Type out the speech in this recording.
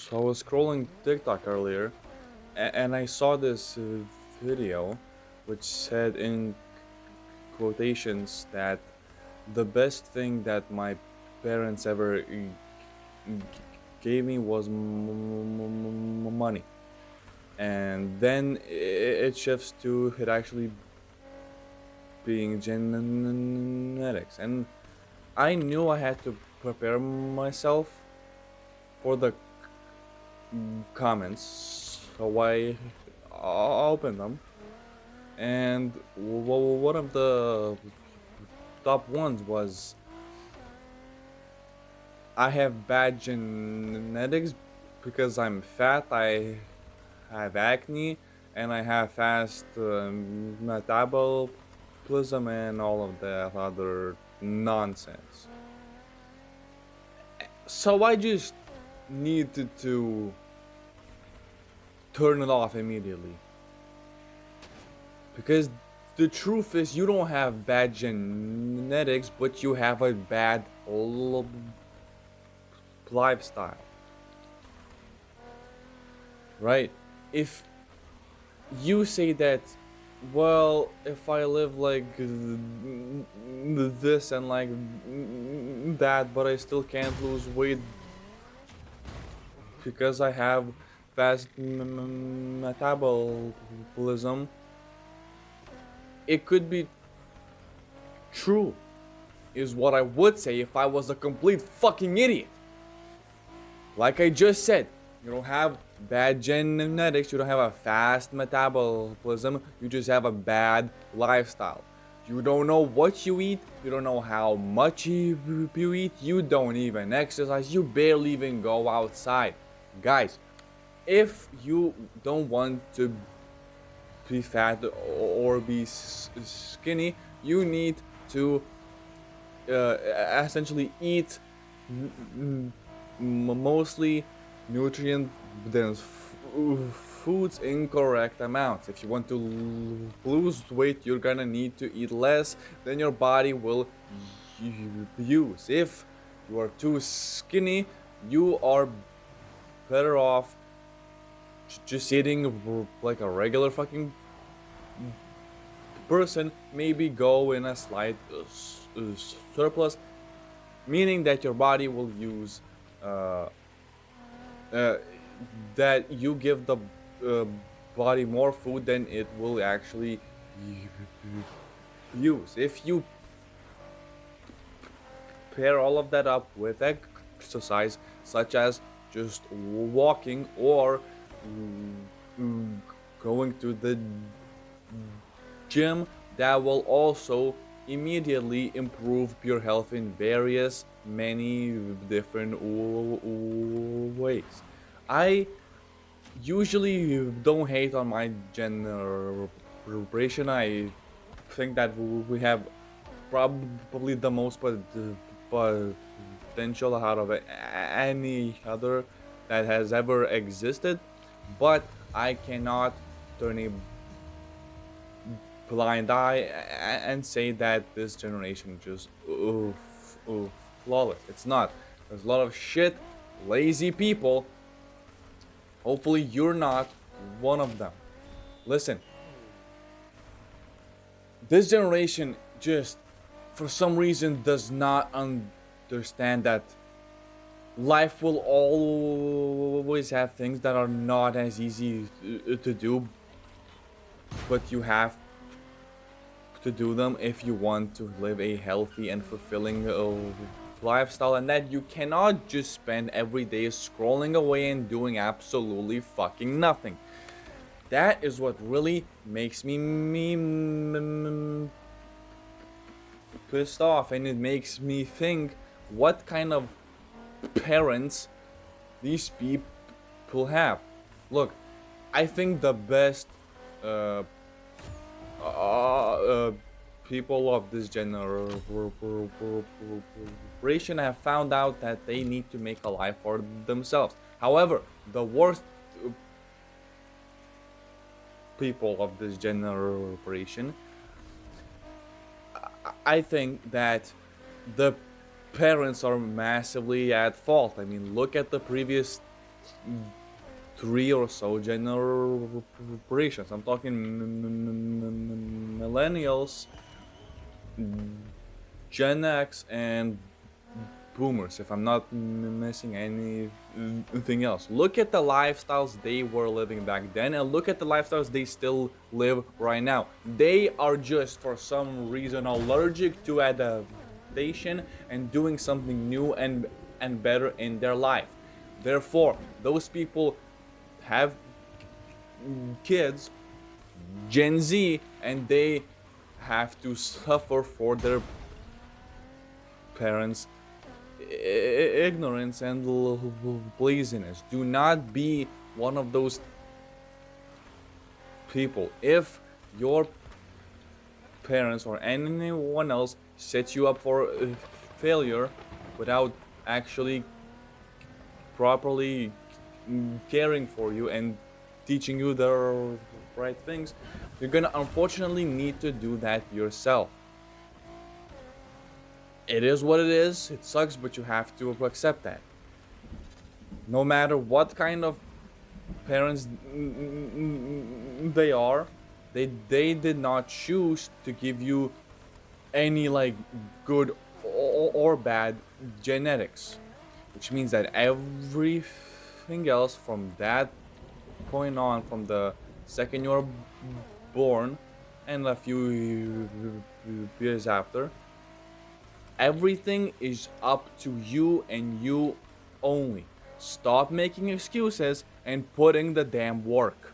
So I was scrolling TikTok earlier, and I saw this video which said in quotations that the best thing that my parents ever gave me was money. And then it shifts to it actually being genetics. And I knew I had to prepare myself for the comments, so I opened them. And one of the top ones was I have bad genetics because I'm fat, I have acne, and I have fast metabolism and all of that other nonsense. So I just needed to turn it off immediately. Because the truth is, you don't have bad genetics, but you have a bad lifestyle, right? If you say that, well, if I live like this and like that, but I still can't lose weight because I have fast metabolism, it could be true, is what I would say if I was a complete fucking idiot. Like I just said, you don't have bad genetics, you don't have a fast metabolism, you just have a bad lifestyle. You don't know what you eat, you don't know how much you eat, you don't even exercise, you barely even go outside. Guys, if you don't want to be fat or be skinny, you need to essentially eat mostly nutrient dense foods in correct amounts. If you want to lose weight, you're gonna need to eat less than your body will use. If you are too skinny, you are better off just eating like a regular fucking person, maybe go in a slight surplus, meaning that your body will use uh, uh, that you give the uh, body more food than it will actually use. If you pair all of that up with exercise, such as just walking or going to the gym, that will also immediately improve your health in various many different ways. I usually don't hate on my generation. I think that we have probably the most potential out of any other that has ever existed, but I cannot turn a blind eye and say that this generation just flawless. It's not. There's a lot of shit, lazy people. Hopefully, you're not one of them. Listen, this generation just, for some reason, does not understand that life will always have things that are not as easy to do, but you have to do them if you want to live a healthy and fulfilling lifestyle, and that you cannot just spend every day scrolling away and doing absolutely fucking nothing. That is what really makes me pissed off, and it makes me think what kind of parents these people have. Look, I think the best uh, uh, people of this generation have found out that they need to make a life for themselves. However, the worst people of this generation, I think that the parents are massively at fault. I mean, look at the previous three or so generations. I'm talking millennials, Gen X, and boomers, if I'm not missing anything else. Look at the lifestyles they were living back then and look at the lifestyles they still live right now. They are just for some reason allergic to adaptation and doing something new and better in their life. Therefore, those people have kids, Gen Z, and they have to suffer for their parents' ignorance and laziness. Do not be one of those people. If your parents or anyone else sets you up for failure without actually properly caring for you and teaching you the right things, you're gonna unfortunately need to do that yourself. It is what it is. It sucks, but you have to accept that. No matter what kind of parents they are, they did not choose to give you any like good or bad genetics, which means that everything else from that point on, from the second you're born and a few years after, everything is up to you and you only. Stop making excuses and put in the damn work.